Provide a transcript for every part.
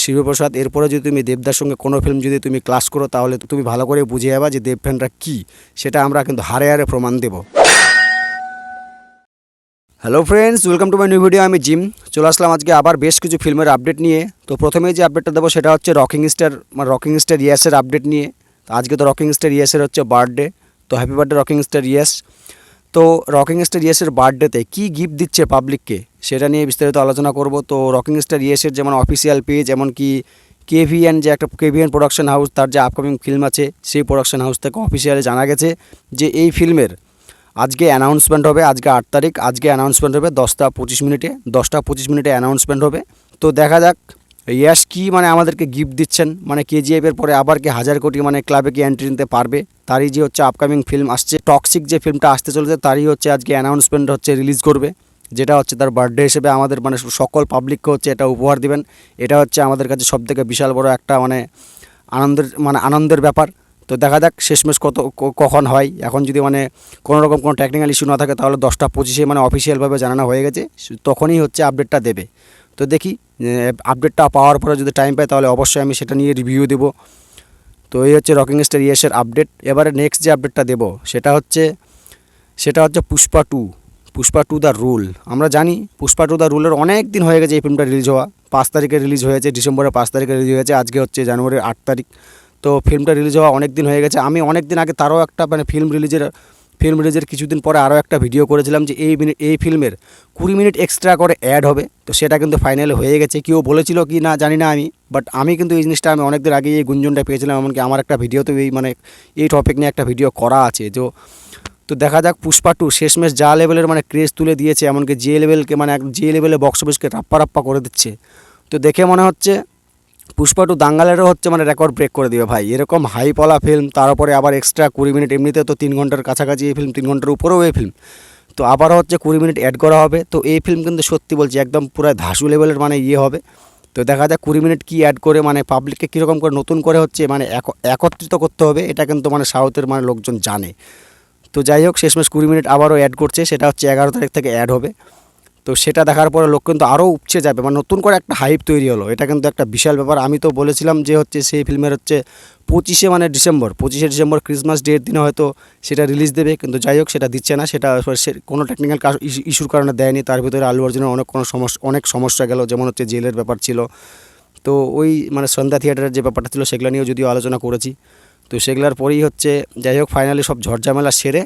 শিবপ্রসাদ। এরপরে যদি তুমি দেবদার সঙ্গে কোনো ফিল্ম যদি তুমি ক্লাস করো তাহলে তুমি ভালো করে বুঝে যাবা যে দেব ফ্যানরা কী, সেটা আমরা কিন্তু হারে হারে প্রমাণ দেব। Hello friends, welcome to my new video. আমি জিম চলে আসলাম আজকে আবার বেশ কিছু ফিল্মের আপডেট নিয়ে। তো প্রথমেই যে আপডেটটা দেবো সেটা হচ্ছে রকিং স্টার ইয়াসের আপডেট নিয়ে। তো আজকে তো রকিং স্টার ইয়াসের হচ্ছে বার্থডে, তো হ্যাপি বার্থডে রকিং স্টার ইয়াস। তো রকিং স্টার ইয়েসের বার্থডেতে কী গিফট দিচ্ছে পাবলিককে সেটা নিয়ে বিস্তারিত আলোচনা করব। তো রকিং স্টার ইয়েসের যেমন অফিসিয়াল পেজ, এমনকি কেভিএন যে একটা কেভিএন প্রোডাকশন হাউস, তার যে আপকামিং ফিল্ম আছে সেই প্রোডাকশন হাউস থেকে অফিসিয়ালি জানা গেছে যে এই ফিল্মের আজকে অ্যানাউন্সমেন্ট হবে। আজকে 8 তারিখ, আজকে অ্যানাউন্সমেন্ট হবে 10টা 25 মিনিটে অ্যানাউন্সমেন্ট হবে। তো দেখা যাক ইয়াস কি মানে আমাদেরকে গিফট দিচ্ছেন, মানে কেজিএফের পরে আবার কি 1000 কোটি মানে ক্লাবে কি এন্ট্রি নিতে পারবে। তারই যে হচ্ছে আপকামিং ফিল্ম আসছে টক্সিক, যে ফিল্মটা আসতে চলেছে তারই হচ্ছে আজকে অ্যানাউন্সমেন্ট হচ্ছে রিলিজ করবে, যেটা হচ্ছে তার বার্থডে হিসেবে আমাদের মানে সকল পাবলিককে হচ্ছে এটা উপহার দিবেন। এটা হচ্ছে আমাদের কাছে সবথেকে বিশাল বড় একটা মানে আনন্দের ব্যাপার। তো দেখা যাক শেষমেশ কখন হয়। এখন যদি মানে কোনো রকম কোনো টেকনিক্যাল ইস্যু না থাকে তাহলে 10টা 25 মানে অফিসিয়ালভাবে জানানো হয়ে গেছে, তখনই হচ্ছে আপডেটটা দেবে। তো দেখি আপডেটটা পাওয়ার পরে যদি টাইম পাই তাহলে অবশ্যই আমি সেটা নিয়ে রিভিউ দেবো। তো এই হচ্ছে রকিং স্টার ইয়েসের আপডেট। এবারে নেক্সট যে আপডেটটা দেবো সেটা হচ্ছে পুষ্পা টু দ্য রুল। আমরা জানি পুষ্পা টু দ্য রুলের অনেক দিন হয়ে গেছে এই ফিল্মটা রিলিজ হওয়া। 5 তারিখে রিলিজ হয়েছে, ডিসেম্বরের 5 তারিখে রিলিজ হয়েছে, আজকে হচ্ছে জানুয়ারির 8 তারিখ। তো ফিল্মটা রিলিজ হওয়া অনেক দিন হয়ে গেছে। আমি অনেক দিন আগে তারও একটা মানে ফিল্ম রিলিজের কিছুদিন পরে আরও একটা ভিডিও করেছিলাম যে এই ফিল্মের 20 মিনিট এক্সট্রা করে অ্যাড হবে। তো সেটা কিন্তু ফাইনাল হয়ে গেছে। কেউ বলেছিল কি না জানি না আমি, বাট আমি কিন্তু এই জিনিসটা আমি অনেক দিন আগে এই গুঞ্জনটা পেয়েছিলাম। এমনকি আমার একটা ভিডিওতে এই টপিক নিয়ে একটা ভিডিও করা আছে। তো দেখা যাক পুষ্পা টু শেষমেশ যা লেভেলের মানে ক্রেজ তুলে দিয়েছে, এমনকি যে লেভেলে বক্স অফিসকে রাপ্পা করে দিচ্ছে। তো দেখে মনে হচ্ছে পুষ্পা টু দাঙ্গালেরও হচ্ছে মানে রেকর্ড ব্রেক করে দিবে ভাই। এরকম হাইপওয়ালা ফিল্ম, তার উপরে আবার এক্সট্রা 20 মিনিট, এমনিতে তো 3 ঘন্টার কাছাকাছি এই ফিল্ম, 3 ঘন্টার উপরেও এই ফিল্ম, তো আবারও হচ্ছে 20 মিনিট অ্যাড করা হবে। তো এই ফিল্ম কিন্তু সত্যি বলছি একদম পুরো ধাসু লেভেলের মানে হবে। তো দেখা যাক 20 মিনিট কী অ্যাড করে মানে পাবলিককে কীরকম করে নতুন করে হচ্ছে মানে একত্রিত করতে হবে, এটা কিন্তু মানে সাউথের মানে লোকজন জানে। তো যাই হোক শেষমেশ 20 মিনিট আবারও অ্যাড করছে, সেটা হচ্ছে 11 তারিখ থেকে অ্যাড হবে। তো সেটা দেখার পরে লোক কিন্তু আরও উপচে যাবে, মানে নতুন করে একটা হাইপ তৈরি হলো। এটা কিন্তু একটা বিশাল ব্যাপার। আমি তো বলেছিলাম যে হচ্ছে সেই ফিল্মের হচ্ছে 25শে ডিসেম্বর ক্রিসমাস ডের দিনে হয়তো সেটা রিলিজ দেবে, কিন্তু যাই হোক সেটা দিচ্ছে না। সেটা কোনো টেকনিক্যাল ইস্যুর কারণে দেয়নি। তার ভিতরে আল্লু অর্জুনের অনেক সমস্যা গেল, যেমন হচ্ছে জেলের ব্যাপার ছিল। তো ওই মানে সন্ধ্যা থিয়েটারের যে ব্যাপারটা ছিল সেগুলো নিয়েও যদিও আলোচনা করেছি। তো সেগুলোর পরেই হচ্ছে যাই হোক ফাইনালি সব ঝড়ঝামেলা সেরে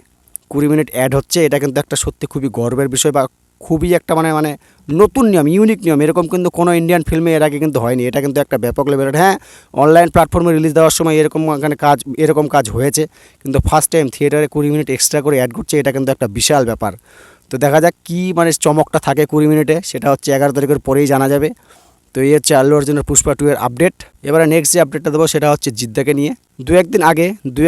20 মিনিট অ্যাড হচ্ছে। এটা কিন্তু একটা সত্যি খুবই গর্বের বিষয়, বা খুবই একটা মানে নতুন নিয়ম, ইউনিক নিয়ম। এরকম কিন্তু কোনো ইন্ডিয়ান ফিল্মে এর আগে কিন্তু হয়নি। এটা কিন্তু একটা ব্যাপক লেভেলের। হ্যাঁ, অনলাইন প্ল্যাটফর্মে রিলিজ দেওয়ার সময় এরকম কাজ হয়েছে, কিন্তু ফার্স্ট টাইম থিয়েটারে 20 মিনিট এক্সট্রা করে অ্যাড করছে, এটা কিন্তু একটা বিশাল ব্যাপার। তো দেখা যাক কী মানে চমকটা থাকে 20 মিনিটে, সেটা হচ্ছে 11 তারিখের পরেই জানা যাবে। তো এই হচ্ছে আল্লু অর্জুনের পুষ্পা 2 এর আপডেট। এবারে নেক্সট যে আপডেটটা দেবো সেটা হচ্ছে জিদ্দাকে নিয়ে। দু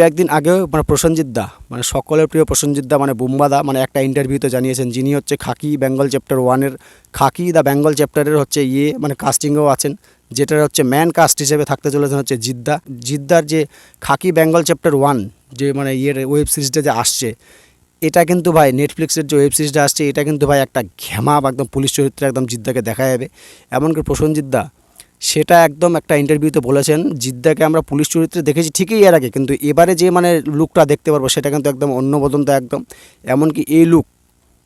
একদিন আগেও মানে প্রসেনজিৎ দা, মানে সকলের প্রিয় প্রসেনজিৎ দা মানে বুম্বাদা, মানে একটা ইন্টারভিউতে জানিয়েছেন যিনি হচ্ছে খাকি বেঙ্গল চ্যাপ্টার 1-এর খাকি দ্য বেঙ্গল চ্যাপ্টারের হচ্ছে মানে কাস্টিংয়েও আছেন, যেটার হচ্ছে ম্যান কাস্ট হিসেবে থাকতে চলেছেন হচ্ছে জিদ্দার যে খাকি বেঙ্গল চ্যাপ্টার 1 যে মানে ওয়েব সিরিজটা যে আসছে, এটা কিন্তু ভাই নেটফ্লিক্সের যে ওয়েব সিরিজটা আসছে এটা কিন্তু ভাই একটা ঘ্যামা একদম পুলিশ চরিত্রে একদম জিদ্দাকে দেখা যাবে। এমনকি প্রসেনজিৎ দা সেটা একদম একটা ইন্টারভিউতে বলেছেন, জিদ্দাকে আমরা পুলিশ চরিত্রে দেখেছি ঠিকই এর আগে, কিন্তু এবারে যে মানে লুকটা দেখতে পারবো সেটা কিন্তু একদম অন্য বদন্ত একদম। এমনকি এই লুক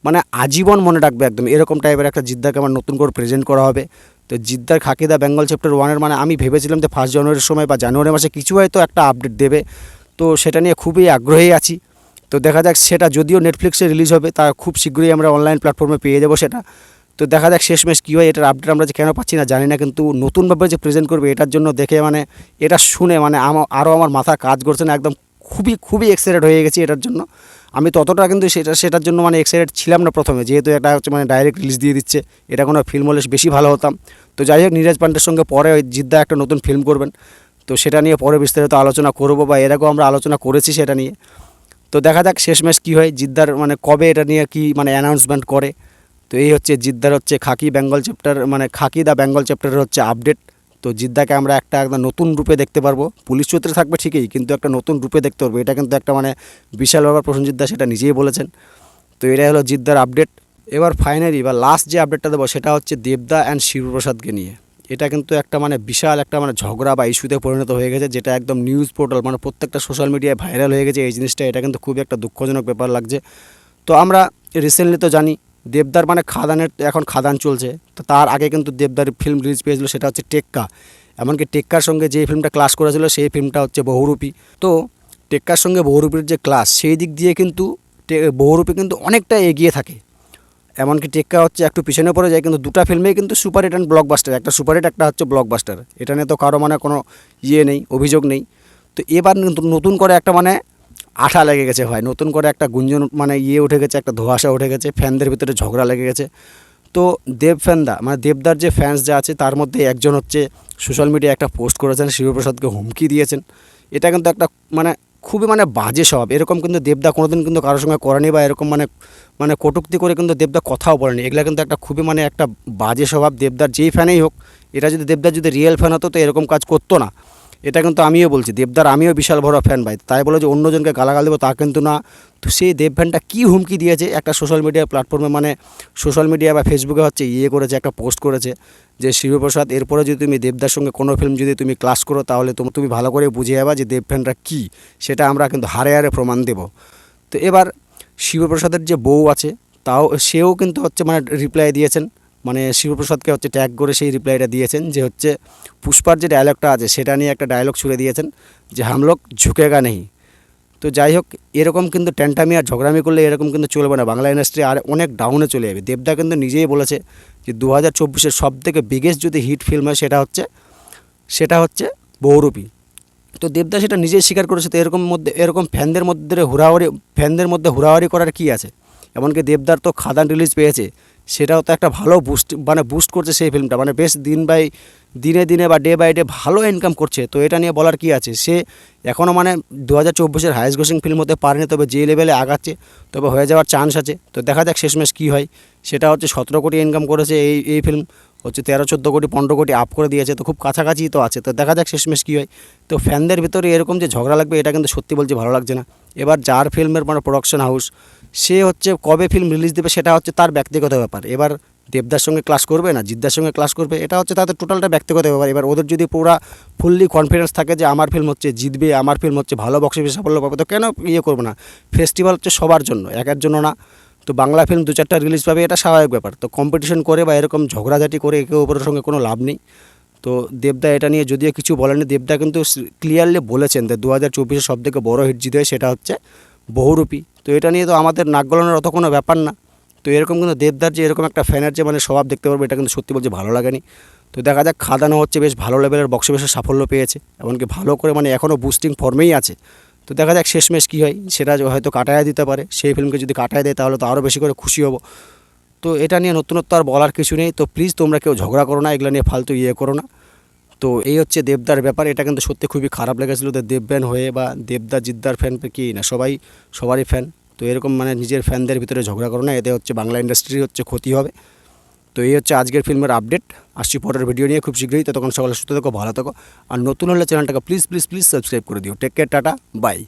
মানে আজীবন মনে রাখবে একদম, এরকম টাইপের একটা জিদ্দাকে আমার নতুন করে প্রেজেন্ট করা হবে। তো জিদ্দার খাকি দা বেঙ্গল চ্যাপ্টার 1-এর মানে আমি ভেবেছিলাম যে 1 জানুয়ারির সময় বা জানুয়ারি মাসে কিছু হয়তো একটা আপডেট দেবে। তো সেটা নিয়ে খুবই আগ্রহী আছি। তো দেখা যাক, সেটা যদিও নেটফ্লিক্সে রিলিজ হবে তা খুব শীঘ্রই আমরা অনলাইন প্ল্যাটফর্মে পেয়ে যাবো সেটা। তো দেখা যাক শেষমেশ কী হয়। এটার আপডেট আমরা যে কেন পাচ্ছি না জানি না, কিন্তু নতুনভাবে যে প্রেজেন্ট করবে এটার জন্য দেখে মানে এটা শুনে মানে আমার মাথা কাজ করছে না, একদম খুবই এক্সাইটেড হয়ে গেছি এটার জন্য। আমি ততটা কিন্তু সেটার জন্য মানে এক্সাইটেড ছিলাম না প্রথমে, যেহেতু এটা হচ্ছে মানে ডাইরেক্ট রিলিজ দিয়ে দিচ্ছে। এটা কোনো ফিল্ম হলে বেশি ভালো হতাম। তো যাই হোক নীরজ পান্ডের সঙ্গে পরে ওই জিদ্দা একটা নতুন ফিল্ম করবেন, তো সেটা নিয়ে পরে বিস্তারিত আলোচনা করবো, বা এর আগেও আমরা আলোচনা করেছি সেটা নিয়ে। তো দেখা যাক শেষমেশ কী হয়, জিদ্দার মানে কবে এটা নিয়ে কি মানে অ্যানাউন্সমেন্ট করে। তো এই হচ্ছে জিদ্দার হচ্ছে খাকি দ্য বেঙ্গল চ্যাপ্টারের হচ্ছে আপডেট। তো জিদ্দাকে আমরা একদম নতুন রূপে দেখতে পারবো, পুলিশ চরিত্রে থাকবে ঠিকই, কিন্তু একটা নতুন রূপে দেখতে পারবো। এটা কিন্তু একটা মানে বিশাল ব্যাপার, প্রসেনজিৎ দা সেটা নিজেই বলেছেন। তো এটাই হলো জিদ্দার আপডেট। এবার ফাইনালি বা লাস্ট যে আপডেটটা দেবো সেটা হচ্ছে দেবদা অ্যান্ড শিবপ্রসাদকে নিয়ে। এটা কিন্তু একটা মানে বিশাল একটা মানে ঝগড়া বা ইস্যুতে পরিণত হয়ে গেছে, যেটা একদম নিউজ পোর্টাল মানে প্রত্যেকটা সোশ্যাল মিডিয়ায় ভাইরাল হয়ে গেছে এই জিনিসটা। এটা কিন্তু খুবই একটা দুঃখজনক ব্যাপার লাগছে। তো আমরা রিসেন্টলি তো জানি দেবদার মানে খাদানের এখন খাদান চলছে, তো তার আগে কিন্তু দেবদার ফিল্ম রিলিজ পেয়েছিল, সেটা হচ্ছে টেক্কা। এমনকি টেক্কার সঙ্গে যে ফিল্মটা ক্লাস করেছিল সেই ফিল্মটা হচ্ছে বহুরূপী। তো টেক্কার সঙ্গে বহুরূপীর যে ক্লাস, সেই দিক দিয়ে কিন্তু বহুরূপী কিন্তু অনেকটা এগিয়ে থাকে। এমনকি টেক্কা হচ্ছে একটু পিছনে পড়ে যায়, কিন্তু দুটো ফিল্মেই কিন্তু সুপার হিট অ্যান্ড ব্লকবাস্টার, একটা সুপার হিট একটা হচ্ছে ব্লকবাস্টার। এটা নিয়ে তো কারো মানে কোনো নেই, অভিযোগ নেই। তো এবার নতুন করে একটা মানে আঠা লেগে গেছে ভাই, নতুন করে একটা গুঞ্জন মানে উঠে গেছে, একটা ধোঁয়াশা উঠে গেছে, ফ্যানদের ভিতরে ঝগড়া লেগে গেছে। তো মানে দেবদার যে ফ্যান্স যা আছে তার মধ্যে একজন হচ্ছে সোশ্যাল মিডিয়ায় একটা পোস্ট করেছেন, শিবপ্রসাদকে হুমকি দিয়েছেন। এটা কিন্তু একটা মানে খুবই মানে বাজে স্বভাব। এরকম কিন্তু দেবদা কোনোদিন কিন্তু কারোর সঙ্গে করেনি, বা এরকম মানে মানে কটূক্তি করে কিন্তু দেবদা কথাও বলেনি। এগুলা কিন্তু একটা খুবই মানে একটা বাজে স্বভাব দেবদার, যেই ফ্যানেই হোক। এটা যদি দেবদার যদি রিয়েল ফ্যান হতো তো এরকম কাজ করতো না। এটা কিন্তু আমিও বলছি, দেবদার আমিও বিশাল বড় ফ্যান ভাই, তাই বলে যে অন্যজনকে গালাগাল দেবো তা কিন্তু না। তো সেই দেব ফ্যানটা কী হুমকি দিয়েছে একটা সোশ্যাল মিডিয়া প্ল্যাটফর্মে, মানে সোশ্যাল মিডিয়া বা ফেসবুকে হচ্ছে করেছে, একটা পোস্ট করেছে যে শিবপ্রসাদ, এরপরে যদি তুমি দেবদার সঙ্গে কোনো ফিল্ম যদি তুমি ক্লাস করো তাহলে তুমি ভালো করে বুঝে যাবা যে দেব ফ্যানরা কী, সেটা আমরা কিন্তু হারে হারে প্রমাণ দেব। তো এবার শিবপ্রসাদের যে বউ আছে সেও কিন্তু হচ্ছে মানে রিপ্লাই দিয়েছেন, মানে শিবপ্রসাদকে হচ্ছে ট্যাগ করে সেই রিপ্লাইটা দিয়েছেন যে হচ্ছে পুষ্পার যে ডায়লগটা আছে সেটা নিয়ে একটা ডায়লগ ছুড়ে দিয়েছেন যে হাম লোগ ঝুঁকেগা নেই। তো যাই হোক, এরকম কিন্তু ট্যান্টামি আর ঝগড়ামি করলে এরকম কিন্তু চলবে না, বাংলা ইন্ডাস্ট্রি আর অনেক ডাউনে চলে যাবে। দেবদা কিন্তু নিজেই বলেছে যে 2024-এর সবথেকে বিগেস্ট যদি হিট ফিল্ম হয় সেটা হচ্ছে বহুরূপী। তো দেবদা সেটা নিজেই স্বীকার করেছে। তো এরকম ফ্যানদের মধ্যে হুড়াহুড়ি করার কী আছে? এমনকি দেবদার তো খাদান রিলিজ পেয়েছে, সেটাও তো একটা ভালো বুস্ট করছে সেই ফিল্মটা, মানে বেশ দিনে বা ডে বাই ডে ভালো ইনকাম করছে। তো এটা নিয়ে বলার কী আছে? সে এখনও মানে 2024-এর হাইস্ট গ্রসিং ফিল্ম হতে পারেনি, তবে যে লেভেলে আগাচ্ছে তবে হয়ে যাওয়ার চান্স আছে। তো দেখা যাক শেষমেশ কী হয়। সেটা হচ্ছে 17 কোটি ইনকাম করেছে এই ফিল্ম, হচ্ছে 13-14 কোটি 15 কোটি আপ করে দিয়েছে, তো খুব কাছাকাছি তো আছে। তো দেখা যাক শেষমেশ কী হয়। তো ফ্যানদের ভিতরে এরকম যে ঝগড়া লাগবে এটা কিন্তু সত্যি বলছি ভালো লাগছে না। এবার যার ফিল্মের মানে প্রোডাকশন হাউস, সে হচ্ছে কবে ফিল্ম রিলিজ দেবে সেটা হচ্ছে তার ব্যক্তিগত ব্যাপার। এবার দেবদার সঙ্গে ক্লাস করবে না জিদ্দার সঙ্গে ক্লাস করবে, এটা হচ্ছে তাদের টোটালটা ব্যক্তিগত ব্যাপার। এবার ওদের যদি পুরো ফুললি কনফিডেন্স থাকে যে আমার ফিল্ম হচ্ছে জিতবে, আমার ফিল্ম হচ্ছে ভালো বক্স অফিস সাফল্য পাবে, তো কেন করবে না? ফেস্টিভ্যাল হচ্ছে সবার জন্য, একের জন্য না। তো বাংলা ফিল্ম 2-4টা রিলিজ পাবে, এটা স্বাভাবিক ব্যাপার। তো কম্পিটিশন করে বা এরকম ঝগড়াঝাটি করে একে অপরের সঙ্গে কোনো লাভ নেই। তো দেবদা এটা নিয়ে যদিও কিছু বলেনি, দেবদা কিন্তু ক্লিয়ারলি বলেছেন যে 2024-এর সবথেকে বড় হিট জিতে সেটা হচ্ছে বহুরূপী। তো এটা নিয়ে তো আমাদের নাক গলানোর অত কোনো ব্যাপার না। তো এরকম কিন্তু দেবদার যে এরকম একটা ফ্যানের যে মানে স্বভাব দেখতে পারবো, এটা কিন্তু সত্যি বলছি ভালো লাগেনি। তো দেখা যাক, খাদানো হচ্ছে বেশ ভালো লেভেলের বক্স অফিসের সাফল্য পেয়েছে, এমনকি ভালো করে মানে এখনও বুস্টিং ফর্মেই আছে। তো দেখা যাক শেষমেশ কী হয়, সেটা হয়তো কাটায় দিতে পারে। সেই ফিল্মকে যদি কাটায় দেয় তাহলে তো আরও বেশি করে খুশি হব। তো এটা নিয়ে নতুনত্ব আর বলার কিছু নেই। তো প্লিজ তোমরা কেউ ঝগড়া করো না, এগুলো নিয়ে ফালতু করো না। তো এই হচ্ছে দেবদার ব্যাপার। এটা কিন্তু সত্যি খুবই খারাপ লেগেছিলো যে দেবব্যান হয়ে বা দেবদা জিদ্দার ফ্যান কি না, সবারই ফ্যান। তো এরকম মানে নিজের ফ্যানদের ভিতরে ঝগড়া করো না, এতে হচ্ছে বাংলা ইন্ডাস্ট্রির হচ্ছে ক্ষতি হবে। তো এই হচ্ছে আজকের ফিল্মের আপডেট। আসছি পরের ভিডিও নিয়ে খুব শীঘ্রই। ততক্ষণ সকালে সুস্থ থেকো, ভালো থেকো। আর নতুন হলে চ্যানেলটাকে প্লিজ সাবস্ক্রাইব করে দিও। Take care, tata, by.